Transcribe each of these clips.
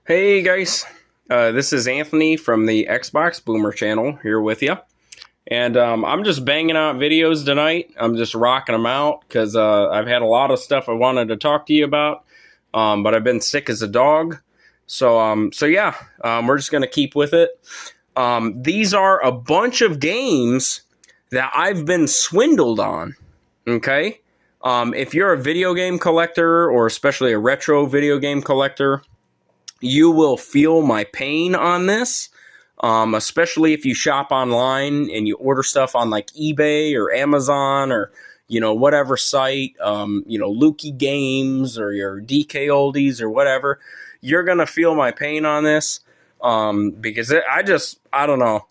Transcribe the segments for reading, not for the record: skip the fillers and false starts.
Hey guys, this is Anthony from the Xbox Boomer channel here with you. And I'm just banging out videos tonight. I'm just rocking them out because I've had a lot of stuff I wanted to talk to you about, but I've been sick as a dog. So yeah, we're just going to keep with it. These are a bunch of games that I've been swindled on, okay? If you're a video game collector, or especially a retro video game collector, you will feel my pain on this, especially if you shop online and you order stuff on like eBay or Amazon or, whatever site, Lukey Games or your DK Oldies or whatever. You're going to feel my pain on this because I don't know.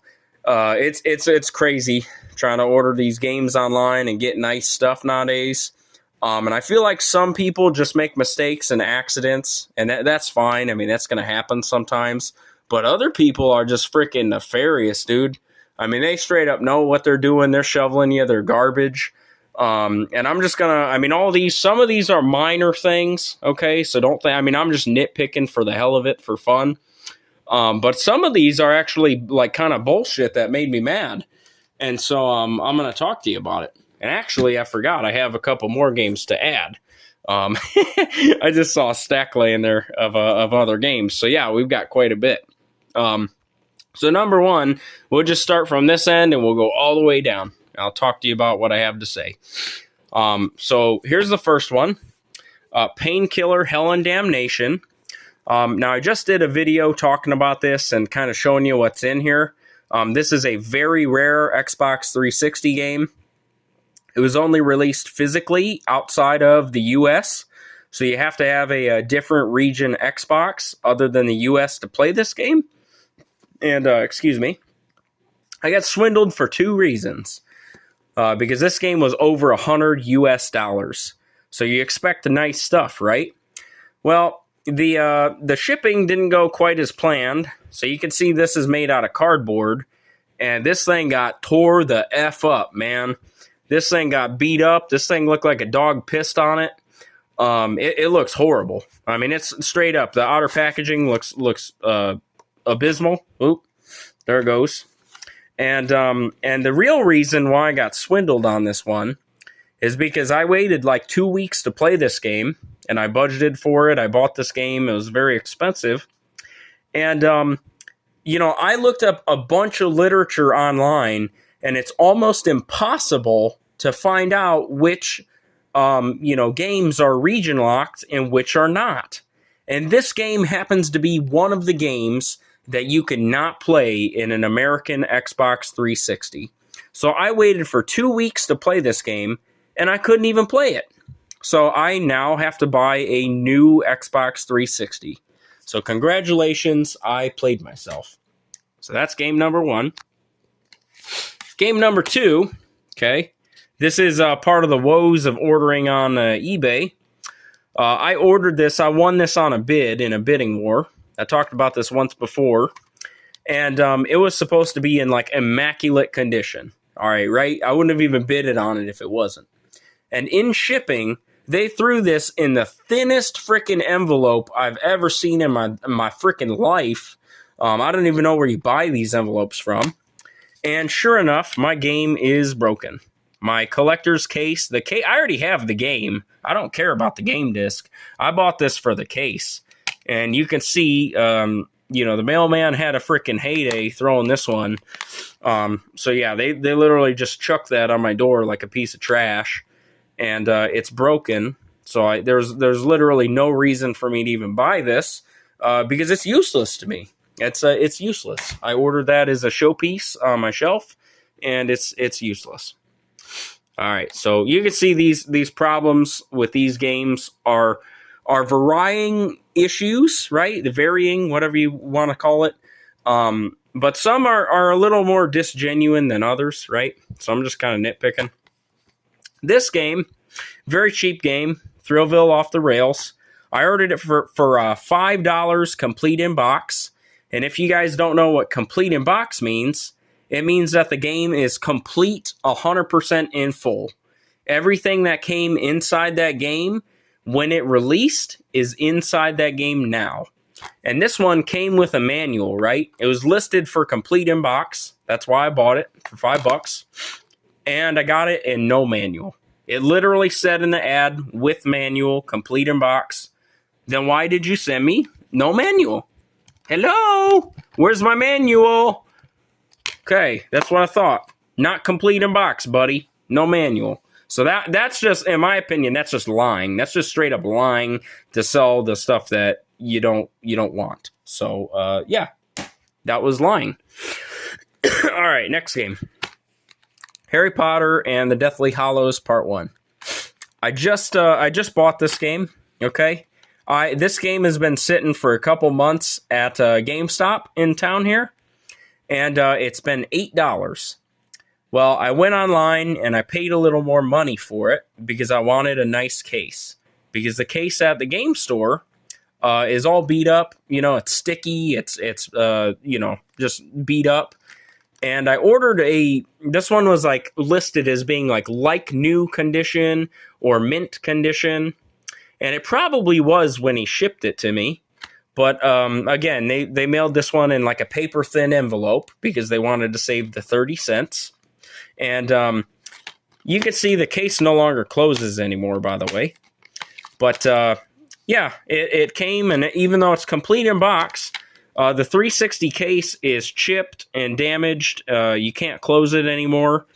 It's crazy trying to order these games online and get nice stuff nowadays. And I feel like some people just make mistakes and accidents, and that's fine. I mean, that's going to happen sometimes. But other people are just freaking nefarious, dude. I mean, they straight up know what they're doing. They're shoveling you. They're garbage. And I'm just going to, some of these are minor things, okay? So don't think, I'm just nitpicking for the hell of it, for fun. But some of these are actually like kind of bullshit that made me mad. And so I'm going to talk to you about it. And actually, I forgot, I have a couple more games to add. I just saw a stack laying there of other games. So yeah, we've got quite a bit. So number one, we'll just start from this end and we'll go all the way down. I'll talk to you about what I have to say. So here's the first one. Painkiller Hell and Damnation. Now, I just did a video talking about this and kind of showing you what's in here. This is a very rare Xbox 360 game. It was only released physically outside of the U.S., so you have to have a different region Xbox other than the U.S. to play this game. And, excuse me, I got swindled for two reasons. Because this game was over $100 US. So you expect the nice stuff, right? Well, the shipping didn't go quite as planned. So you can see this is made out of cardboard. And this thing got tore the F up, man. This thing got beat up. This thing looked like a dog pissed on it. It looks horrible. I mean, it's straight up. The outer packaging looks abysmal. Oop, there it goes. And the real reason why I got swindled on this one is because I waited like 2 weeks to play this game, and I budgeted for it. I bought this game. It was very expensive. And, I looked up a bunch of literature online, and it's almost impossible to find out which, games are region locked and which are not. And this game happens to be one of the games that you cannot play in an American Xbox 360. So I waited for 2 weeks to play this game, and I couldn't even play it. So I now have to buy a new Xbox 360. So congratulations, I played myself. So that's game number one. Game number two, okay, this is part of the woes of ordering on eBay. I ordered this. I won this on a bid in a bidding war. I talked about this once before. And it was supposed to be in like immaculate condition. All right? I wouldn't have even bidded on it if it wasn't. And in shipping, they threw this in the thinnest freaking envelope I've ever seen in my freaking life. I don't even know where you buy these envelopes from. And sure enough, my game is broken. My collector's case, I already have the game. I don't care about the game disc. I bought this for the case. And you can see, the mailman had a freaking heyday throwing this one. So yeah, they literally just chucked that on my door like a piece of trash. And it's broken. So there's literally no reason for me to even buy this because it's useless to me. It's useless. I ordered that as a showpiece on my shelf, and it's useless. All right, so you can see these problems with these games are varying issues, right? The varying, whatever you want to call it. But some are a little more disgenuine than others, right? So I'm just kind of nitpicking. This game, very cheap game, Thrillville off the rails. I ordered it for $5 complete in box. And if you guys don't know what complete in box means, it means that the game is complete 100% in full. Everything that came inside that game when it released is inside that game now. And this one came with a manual, right? It was listed for complete in box. That's why I bought it for $5. And I got it in no manual. It literally said in the ad, with manual, complete in box. Then why did you send me no manual? Hello? Where's my manual? Okay, that's what I thought. Not complete in box, buddy. No manual. So that's just, in my opinion, that's just lying. That's just straight up lying to sell the stuff that you don't want. So yeah, that was lying. All right, next game. Harry Potter and the Deathly Hallows Part 1. I just bought this game, okay? This game has been sitting for a couple months at GameStop in town here, and it's been $8. Well, I went online and I paid a little more money for it because I wanted a nice case. Because the case at the game store is all beat up. You know, it's sticky. It's you know, just beat up. And I ordered this one was like listed as being like new condition or mint condition. And it probably was when he shipped it to me. But again, they mailed this one in like a paper thin envelope because they wanted to save the 30 cents. And you can see the case no longer closes anymore, by the way. But yeah, it came, and even though it's complete in box, the 360 case is chipped and damaged. You can't close it anymore.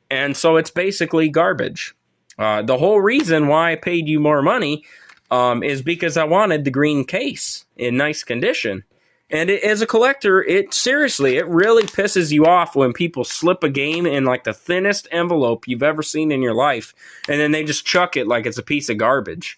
And so it's basically garbage. The whole reason why I paid you more money is because I wanted the green case in nice condition. And as a collector, it really pisses you off when people slip a game in like the thinnest envelope you've ever seen in your life, and then they just chuck it like it's a piece of garbage.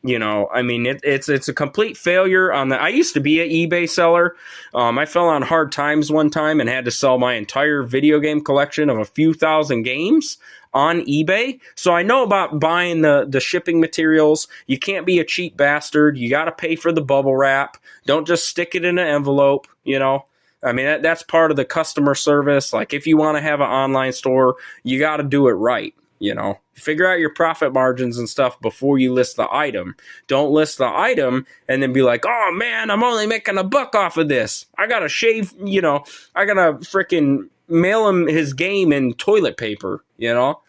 You know, I mean, it's a complete failure on the. I used to be an eBay seller. I fell on hard times one time and had to sell my entire video game collection of a few thousand games on eBay. So I know about buying the shipping materials. You can't be a cheap bastard. You got to pay for the bubble wrap. Don't just stick it in an envelope, you know. I mean, that's part of the customer service. Like, if you want to have an online store, you got to do it right, you know. Figure out your profit margins and stuff before you list the item. Don't list the item and then be like, oh, man, I'm only making $1 off of this. I got to shave, you know. I got to freaking mail him his game in toilet paper, you know.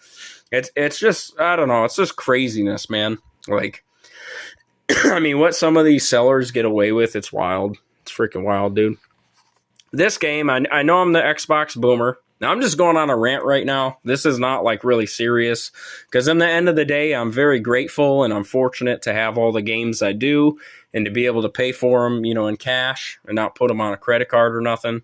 It's just, I don't know. It's just craziness, man. Like, I mean, what some of these sellers get away with, it's wild. It's freaking wild, dude. This game, I know I'm the Xbox boomer. Now, I'm just going on a rant right now. This is not, like, really serious. Because in the end of the day, I'm very grateful and I'm fortunate to have all the games I do and to be able to pay for them, you know, in cash and not put them on a credit card or nothing.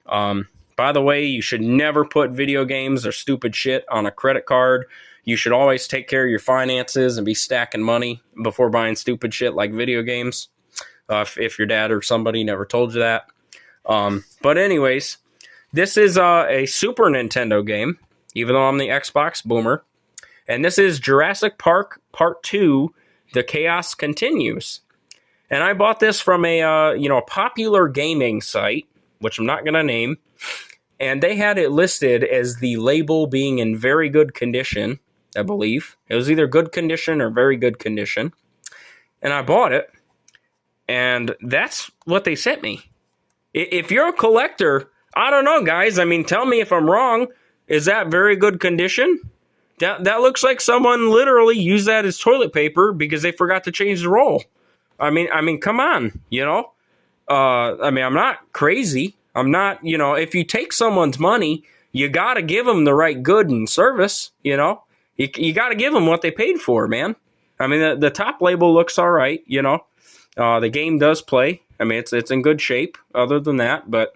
By the way, you should never put video games or stupid shit on a credit card. You should always take care of your finances and be stacking money before buying stupid shit like video games. If your dad or somebody never told you that. But anyways, this is a Super Nintendo game, even though I'm the Xbox boomer. And this is Jurassic Park Part 2, The Chaos Continues. And I bought this from a popular gaming site, which I'm not going to name. And they had it listed as the label being in very good condition, I believe. It was either good condition or very good condition. And I bought it. And that's what they sent me. If you're a collector, I don't know, guys. I mean, tell me if I'm wrong. Is that very good condition? That looks like someone literally used that as toilet paper because they forgot to change the roll. I mean, come on, you know? I mean, I'm not crazy. I'm not, you know, if you take someone's money, you got to give them the right good and service, you know? You got to give them what they paid for, man. I mean, the top label looks all right, you know? The game does play. I mean, it's in good shape other than that. But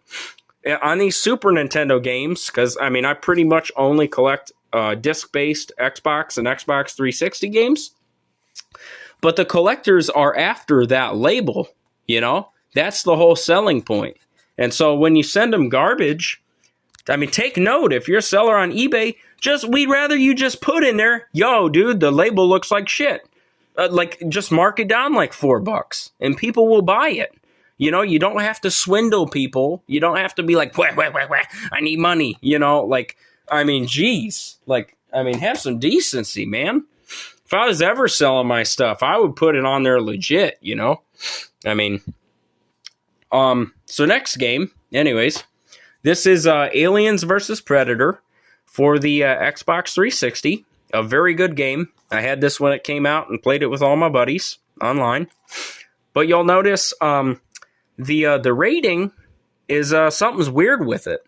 on these Super Nintendo games, because, I mean, I pretty much only collect disc-based Xbox and Xbox 360 games. But the collectors are after that label, you know? That's the whole selling point. And so when you send them garbage, I mean, take note. If you're a seller on eBay, we'd rather you just put in there, yo, dude, the label looks like shit. Just mark it down like $4 and people will buy it. You know, you don't have to swindle people. You don't have to be like, wah, I need money. You know, like, I mean, geez. Like, I mean, have some decency, man. If I was ever selling my stuff, I would put it on there legit, you know. I mean, so next game, anyways, this is Aliens versus Predator for the Xbox 360. A very good game. I had this when it came out and played it with all my buddies online. But you'll notice the rating is something's weird with it.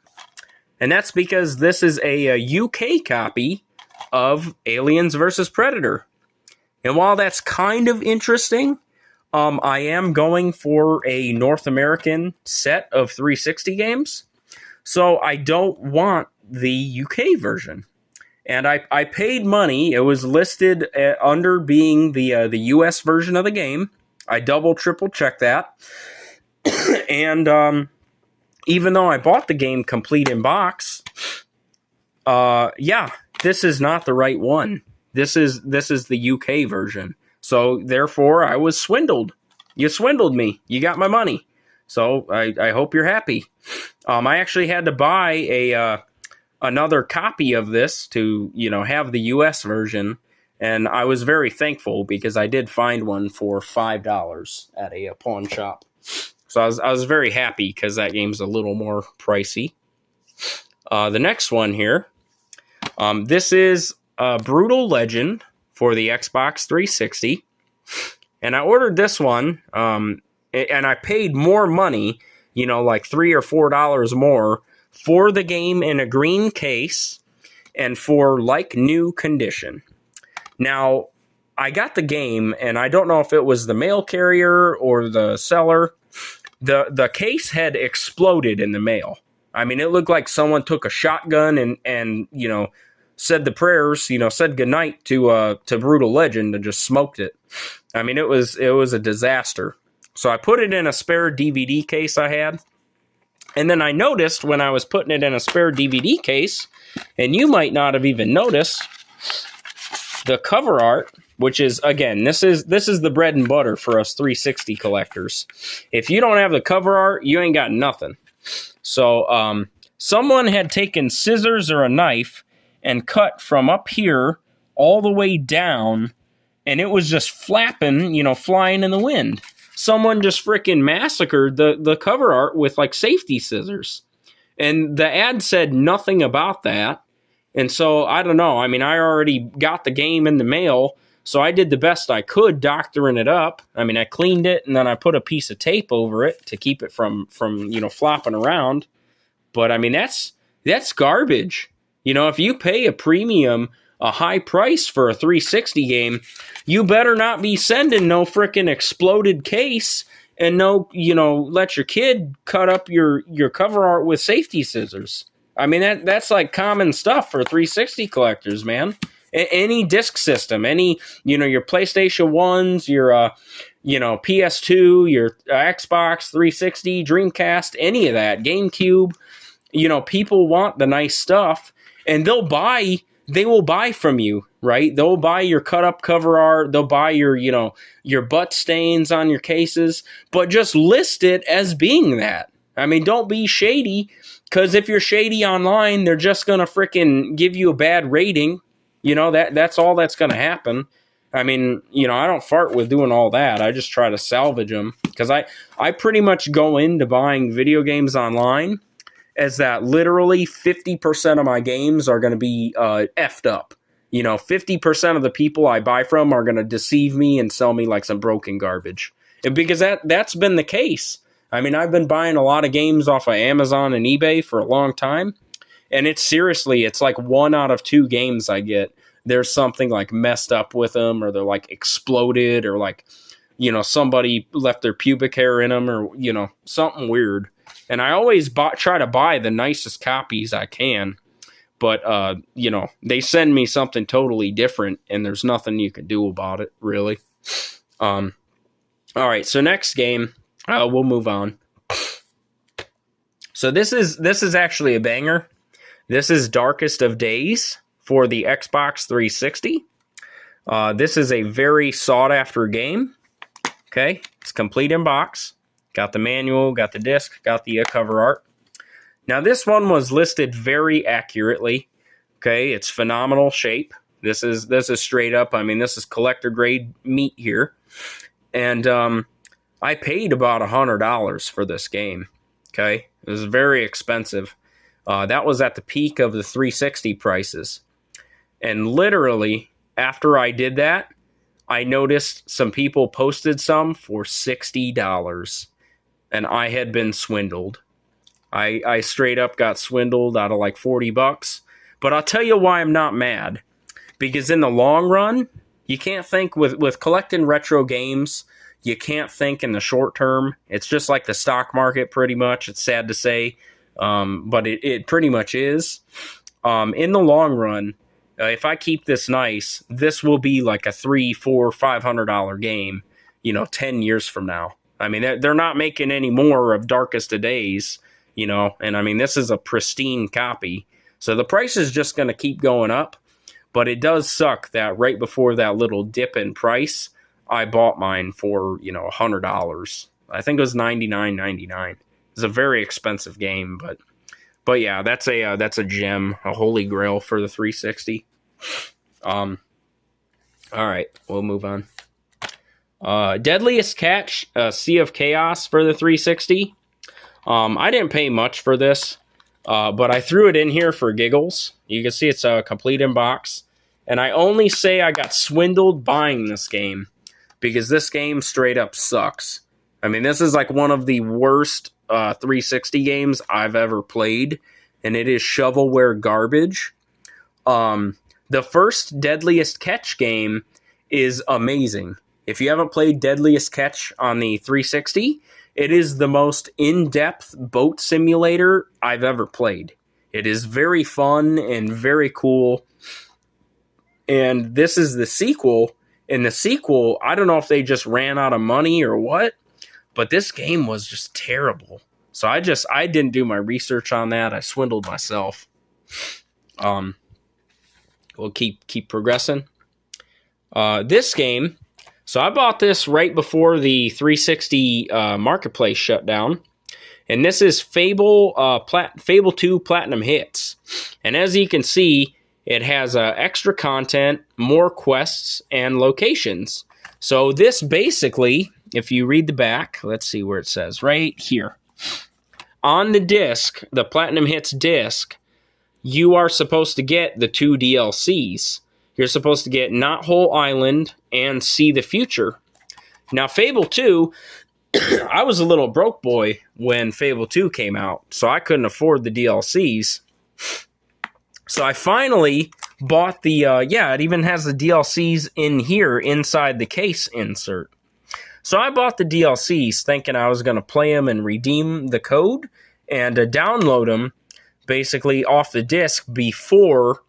And that's because this is a UK copy of Aliens versus Predator. And while that's kind of interesting, I am going for a North American set of 360 games. So I don't want the UK version. And I paid money. It was listed under being the US version of the game. I double, triple checked that. And even though I bought the game complete in box, this is not the right one. This is the UK version. So therefore, I was swindled. You swindled me. You got my money. So I hope you're happy. I actually had to buy another copy of this to have the US version, and I was very thankful because I did find one for $5 at a pawn shop. So I was very happy because that game's a little more pricey. The next one here, this is Brutal Legend for the Xbox 360. And I ordered this one, and I paid more money, like $3 or $4 more for the game in a green case and for like new condition. Now, I got the game, and I don't know if it was the mail carrier or the seller. The case had exploded in the mail. I mean, it looked like someone took a shotgun and said the prayers, said goodnight to Brutal Legend and just smoked it. I mean, it was a disaster. So I put it in a spare DVD case I had. And then I noticed when I was putting it in a spare DVD case, and you might not have even noticed, the cover art, which is, again, this is the bread and butter for us 360 collectors. If you don't have the cover art, you ain't got nothing. So someone had taken scissors or a knife and cut from up here all the way down, and it was just flapping, flying in the wind. Someone just freaking massacred the cover art with like safety scissors. And the ad said nothing about that. And so, I don't know. I mean, I already got the game in the mail, so I did the best I could doctoring it up. I mean, I cleaned it, and then I put a piece of tape over it to keep it from flopping around. But, I mean, that's garbage. If you pay a premium, a high price for a 360 game, you better not be sending no frickin' exploded case and let your kid cut up your cover art with safety scissors. I mean, that's like common stuff for 360 collectors, man. Any disc system, any, your PlayStation 1s, your, PS2, your Xbox 360, Dreamcast, any of that, GameCube, people want the nice stuff, and they will buy from you, right? They'll buy your cut up cover art. They'll buy your butt stains on your cases, but just list it as being that. I mean, don't be shady, because if you're shady online, they're just going to frickin' give you a bad rating. That's all that's going to happen. I mean, I don't fart with doing all that. I just try to salvage them, because I pretty much go into buying video games online as that literally 50% of my games are going to be effed up. 50% of the people I buy from are going to deceive me and sell me like some broken garbage. And because that's been the case. I mean, I've been buying a lot of games off of Amazon and eBay for a long time. And it's like 1 out of 2 games I get, there's something like messed up with them, or they're like exploded, or like, somebody left their pubic hair in them, or, something weird. And I always try to buy the nicest copies I can. But, they send me something totally different, and there's nothing you can do about it, really. All right, so next game, we'll move on. So this is actually a banger. This is Darkest of Days for the Xbox 360. This is a very sought-after game. Okay, it's complete in box. Got the manual, got the disc, got the cover art. Now, this one was listed very accurately. Okay, it's phenomenal shape. This is straight up. I mean, this is collector grade meat here. And I paid about $100 for this game. Okay, it was very expensive. That was at the peak of the 360 prices. And literally, after I did that, I noticed some people posted some for $60. And I had been swindled. I straight up got swindled out of like $40. But I'll tell you why I'm not mad. Because in the long run, you can't think with collecting retro games, you can't think in the short term. It's just like the stock market pretty much. It's sad to say, but it pretty much is. In the long run, if I keep this nice, this will be like a $300, $400, $500 game, 10 years from now. I mean, they're not making any more of Darkest of Days, and I mean, this is a pristine copy. So the price is just going to keep going up, but it does suck that right before that little dip in price, I bought mine for, $100. I think it was $99.99. It's a very expensive game, but yeah, that's a gem, a holy grail for the 360. All right, we'll move on. Deadliest Catch, Sea of Chaos for the 360. I didn't pay much for this, but I threw it in here for giggles. You can see it's a complete in box. And I only say I got swindled buying this game because this game straight up sucks. I mean, this is like one of the worst 360 games I've ever played, and it is shovelware garbage. The first Deadliest Catch game is amazing. If you haven't played Deadliest Catch on the 360, it is the most in-depth boat simulator I've ever played. It is very fun and very cool. And this is the sequel. In the sequel, I don't know if they just ran out of money or what, but this game was just terrible. So I didn't do my research on that. I swindled myself. We'll keep progressing. This game, so I bought this right before the 360 marketplace shut down, and this is Fable 2 Platinum Hits. And as you can see, it has extra content, more quests, and locations. So this basically, if you read the back, let's see where it says, right here. On the disc, the Platinum Hits disc, you are supposed to get the 2 DLCs. You're supposed to get Knothole Island and See the Future. Now, Fable 2, I was a little broke boy when Fable 2 came out, so I couldn't afford the DLCs. So I finally bought the, it even has the DLCs in here inside the case insert. So I bought the DLCs thinking I was going to play them and redeem the code and download them basically off the disc before,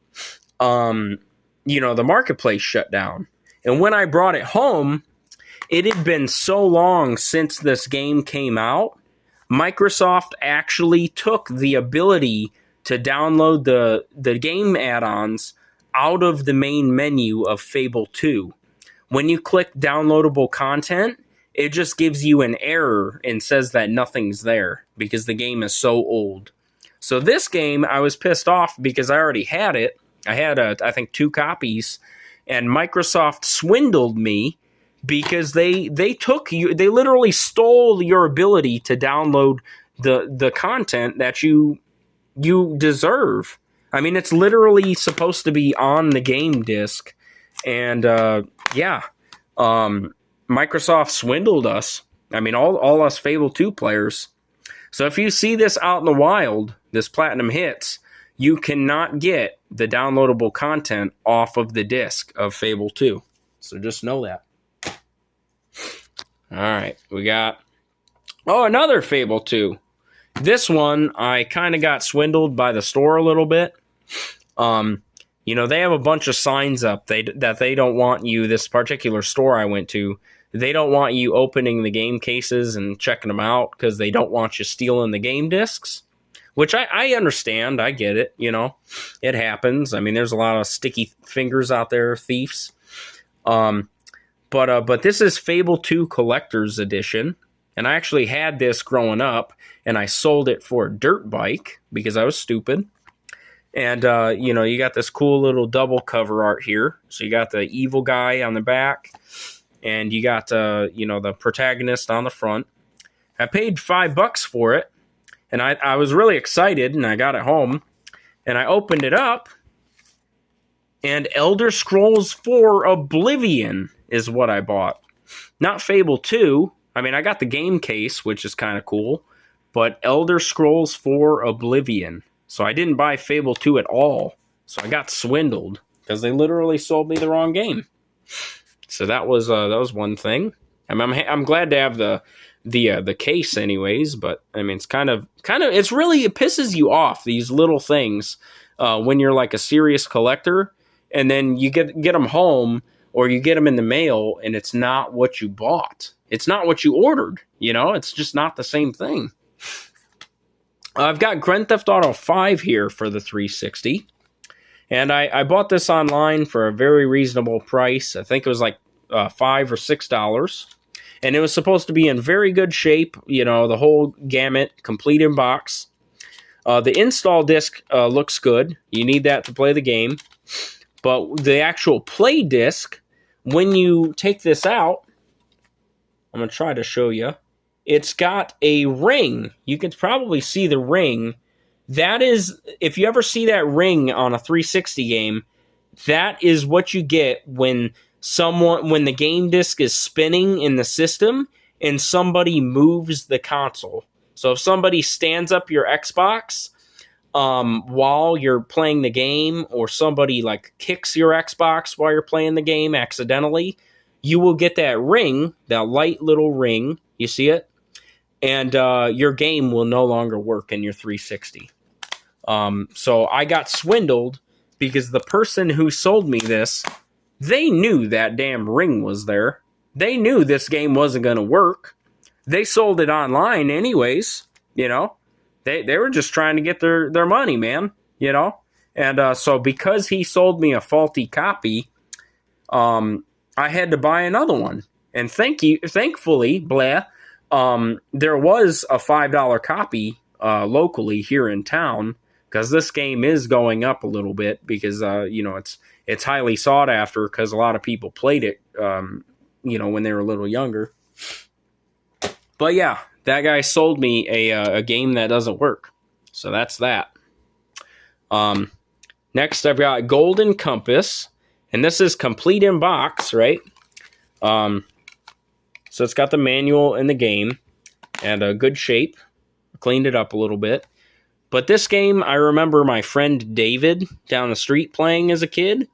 the marketplace shut down. And when I brought it home, it had been so long since this game came out, Microsoft actually took the ability to download the game add-ons out of the main menu of Fable 2. When you click downloadable content, it just gives you an error and says that nothing's there because the game is so old. So this game, I was pissed off because I already had it. I had, I think, 2 copies, and Microsoft swindled me because they literally stole your ability to download the content that you deserve. I mean, it's literally supposed to be on the game disc, and Microsoft swindled us. I mean, all us Fable 2 players. So if you see this out in the wild, this Platinum Hits, you cannot get the downloadable content off of the disc of Fable 2. So just know that. All right, we got another Fable 2. This one, I kind of got swindled by the store a little bit. They have a bunch of signs up that they don't want you, this particular store I went to, they don't want you opening the game cases and checking them out because they don't want you stealing the game discs, which I understand. I get it. It happens. I mean, there's a lot of sticky fingers out there, thieves. But this is Fable 2 Collector's Edition, and I actually had this growing up, and I sold it for a dirt bike because I was stupid. And, you got this cool little double cover art here. So you got the evil guy on the back, and you got the protagonist on the front. I paid $5 for it, and I was really excited, and I got it home, and I opened it up, and Elder Scrolls 4 Oblivion is what I bought. Not Fable 2. I mean, I got the game case, which is kind of cool, but Elder Scrolls 4 Oblivion. So I didn't buy Fable 2 at all. So I got swindled because they literally sold me the wrong game. So that was one thing. I'm glad to have the case anyways, but I mean, it's kind of it pisses you off, these little things, when you're like a serious collector, and then you get them home, or you get them in the mail, and it's not what you bought. It's not what you ordered. It's just not the same thing. I've got Grand Theft Auto 5 here for the 360, and I bought this online for a very reasonable price. I think it was like $5 or $6. And it was supposed to be in very good shape, the whole gamut, complete in box. The install disc looks good. You need that to play the game. But the actual play disc, when you take this out, I'm going to try to show you. It's got a ring. You can probably see the ring. That is, if you ever see that ring on a 360 game, that is what you get when the game disc is spinning in the system and somebody moves the console. So if somebody stands up your Xbox while you're playing the game, or somebody like kicks your Xbox while you're playing the game accidentally, you will get that ring, that light little ring. You see it? And your game will no longer work in your 360. So I got swindled because the person who sold me this, they knew that damn ring was there. They knew this game wasn't going to work. They sold it online anyways, They were just trying to get their money, man, And so because he sold me a faulty copy, I had to buy another one. And thankfully, there was a $5 copy locally here in town, because this game is going up a little bit because, it's highly sought after because a lot of people played it, when they were a little younger. But yeah, that guy sold me a game that doesn't work. So that's that. Next, I've got Golden Compass, and this is complete in box, right? So it's got the manual and the game, and a good shape. Cleaned it up a little bit. But this game, I remember my friend David down the street playing as a kid,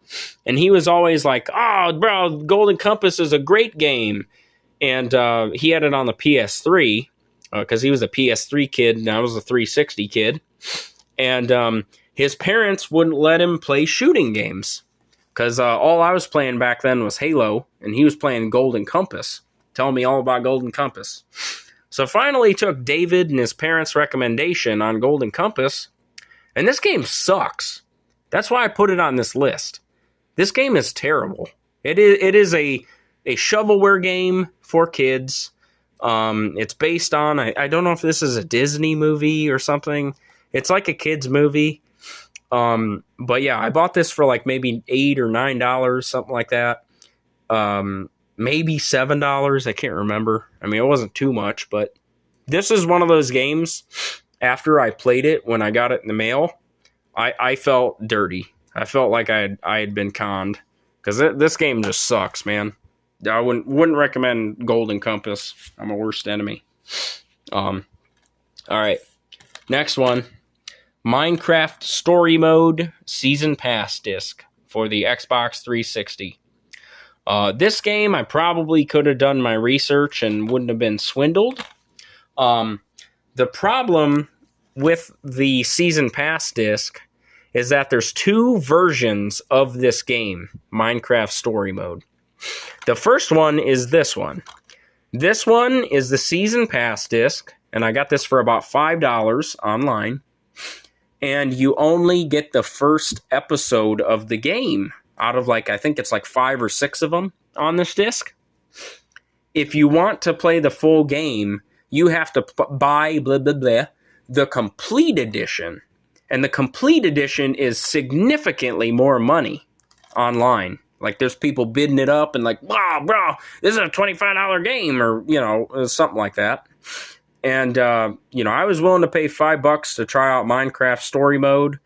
and he was always like, "Oh, bro, Golden Compass is a great game." And he had it on the PS3, because he was a PS3 kid, and I was a 360 kid. And his parents wouldn't let him play shooting games, because all I was playing back then was Halo, and he was playing Golden Compass, telling me all about Golden Compass. So finally took David and his parents' recommendation on Golden Compass, and this game sucks. That's why I put it on this list. This game is terrible. It is a shovelware game for kids. It's based on, I don't know if this is a Disney movie or something. It's like a kid's movie. But yeah, I bought this for like maybe $8 or $9, something like that. Maybe $7. I can't remember. I mean, it wasn't too much, but this is one of those games. After I played it, when I got it in the mail, I felt dirty. I felt like I had been conned, because this game just sucks, man. I wouldn't recommend Golden Compass. I'm a worst enemy. All right, next one, Minecraft Story Mode Season Pass disc for the Xbox 360. This game, I probably could have done my research and wouldn't have been swindled. The problem with the Season Pass disc is that there's two versions of this game, Minecraft Story Mode. The first one is this one. This one is the Season Pass disc, and I got this for about $5 online. And you only get the first episode of the game out of I think it's 5 or 6 of them on this disc. If you want to play the full game, you have to buy the complete edition. And the complete edition is significantly more money online. Like there's people bidding it up and like, wow, bro, this is a $25 game, or, you know, something like that. And, you know, I was willing to pay $5 to try out Minecraft story mode.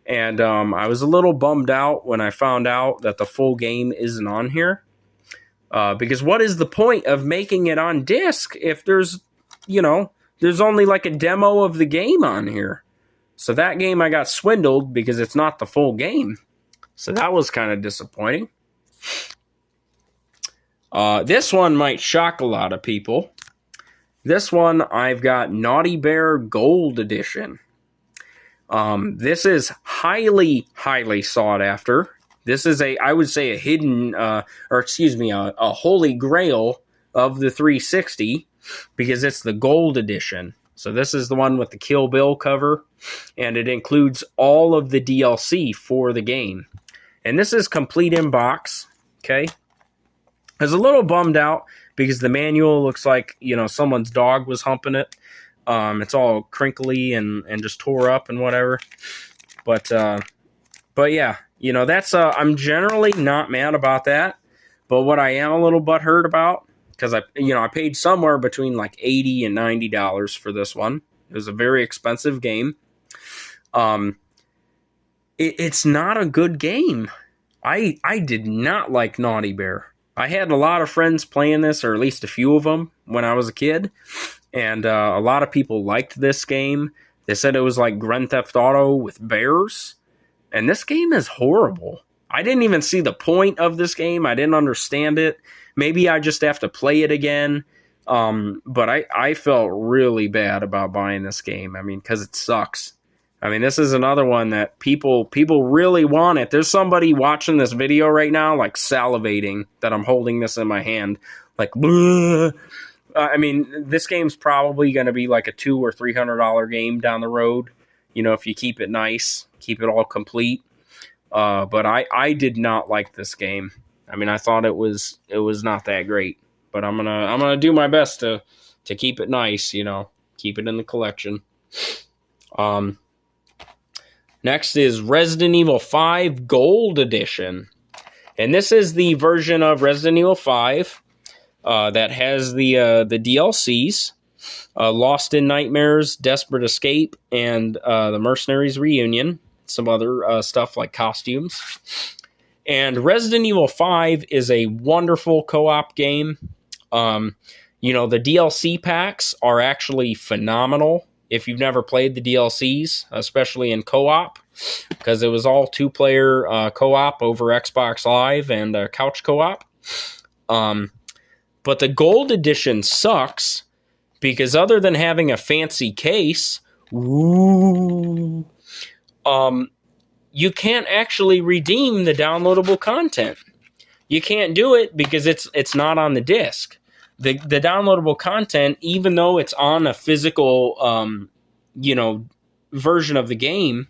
And I was a little bummed out when I found out that the full game isn't on here. Because what is the point of making it on disc if there's, you know, there's only like a demo of the game on here. So that game I got swindled because it's not the full game. So that was kind of disappointing. This one might shock a lot of people. This one I've got Naughty Bear Gold Edition. This is highly, highly sought after. This is I would say a hidden, a holy grail of the 360 because it's the gold edition. So this is the one with the Kill Bill cover, and it includes all of the DLC for the game. And this is complete in box, okay? I was a little bummed out because the manual looks like, you know, someone's dog was humping it. It's all crinkly and just tore up and whatever. But yeah, you know, that's I'm generally not mad about that. But what I am a little butthurt about, because I paid somewhere between like $80 and $90 for this one. It was a very expensive game. It's not a good game. I did not like Naughty Bear. I had a lot of friends playing this, or at least a few of them, when I was a kid. And a lot of people liked this game. They said it was like Grand Theft Auto with bears. And this game is horrible. I didn't even see the point of this game. I didn't understand it. Maybe I just have to play it again. But I felt really bad about buying this game. I mean, because it sucks. I mean, this is another one that people really want it. There's somebody watching this video right now, like salivating that I'm holding this in my hand. Like, I mean, this game's probably going to be like a $200 or $300 game down the road. You know, if you keep it nice, keep it all complete. But I did not like this game. I mean, I thought it was not that great. But I'm gonna do my best to keep it nice. You know, keep it in the collection. Next is Resident Evil 5 Gold Edition, and this is the version of Resident Evil 5 that has the DLCs. Lost in Nightmares, Desperate Escape, and the Mercenaries Reunion. Some other stuff like costumes. And Resident Evil 5 is a wonderful co-op game. You know, the DLC packs are actually phenomenal if you've never played the DLCs, especially in co-op, because it was all two-player co-op over Xbox Live and couch co-op. But the Gold Edition sucks, because other than having a fancy case, you can't actually redeem the downloadable content. You can't do it because it's not on the disc. The downloadable content, even though it's on a physical, version of the game,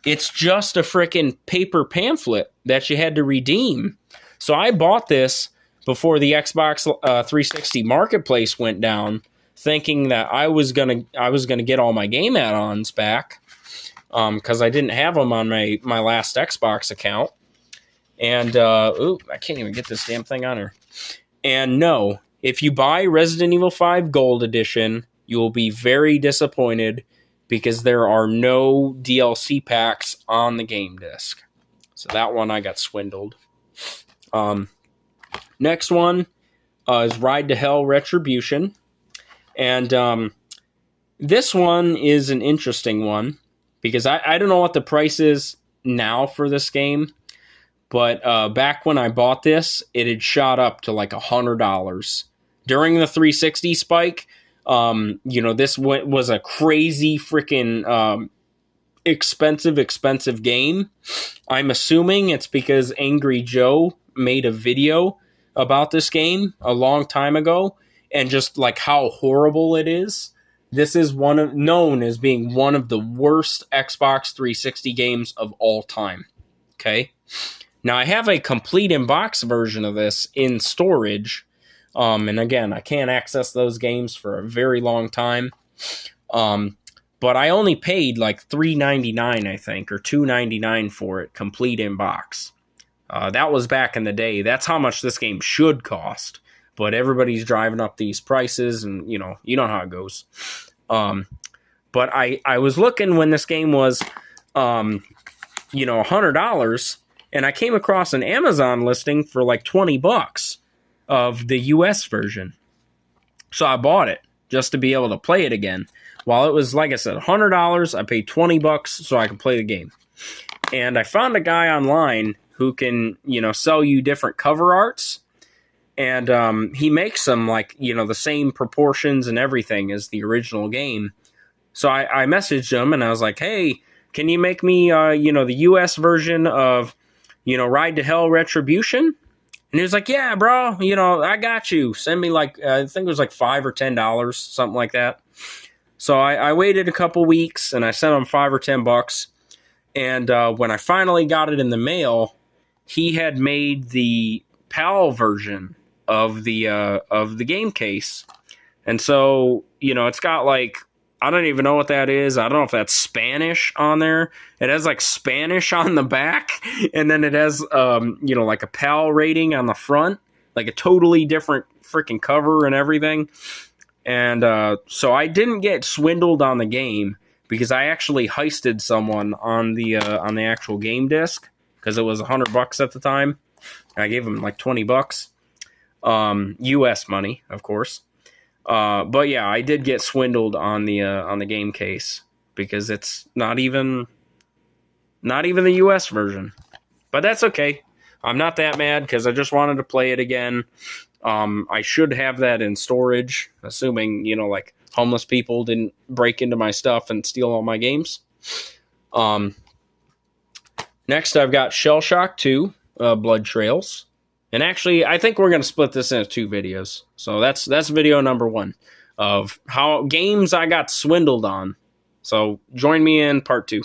it's just a freaking paper pamphlet that you had to redeem. So I bought this before the Xbox 360 marketplace went down, thinking that I was gonna get all my game add-ons back, because I didn't have them on my last Xbox account. And I can't even get this damn thing on here. And no, if you buy Resident Evil 5 Gold Edition, you will be very disappointed because there are no DLC packs on the game disc. So that one I got swindled. Next one is Ride to Hell Retribution. And this one is an interesting one because I don't know what the price is now for this game. But back when I bought this, it had shot up to like $100. During the 360 spike, this was a crazy freaking expensive game. I'm assuming it's because Angry Joe made a video about this game a long time ago and just like how horrible it is. This is known as being one of the worst Xbox 360 games of all time. Okay? Now, I have a complete in-box version of this in storage, and again, I can't access those games for a very long time, but I only paid like $3.99, I think, or $2.99 for it, complete in-box. That was back in the day. That's how much this game should cost. But everybody's driving up these prices, and you know how it goes. But I was looking when this game was, $100, and I came across an Amazon listing for like $20 of the US version. So I bought it just to be able to play it again. While it was, like I said, $100, I paid $20 so I could play the game. And I found a guy online who can, sell you different cover arts. And he makes them like, the same proportions and everything as the original game. So I messaged him and I was like, hey, can you make me, the US version of, Ride to Hell Retribution? And he was like, yeah, bro, I got you. Send me like, I think it was like $5 or $10, something like that. So I waited a couple weeks and I sent him $5 or $10. And when I finally got it in the mail, he had made the PAL version of the game case. And so, it's got like, I don't even know what that is. I don't know if that's Spanish on there. It has like Spanish on the back, and then it has like a PAL rating on the front, like a totally different freaking cover and everything. And so I didn't get swindled on the game because I actually heisted someone on the actual game disc because it was $100 at the time. I gave him like $20, US money, of course. But yeah, I did get swindled on the game case because it's not even the US version. But that's okay. I'm not that mad because I just wanted to play it again. I should have that in storage, assuming, like homeless people didn't break into my stuff and steal all my games. Next, I've got Shell Shock 2, Blood Trails. And actually, I think we're going to split this into 2 videos. So that's video number 1 of how games I got swindled on. So join me in part 2.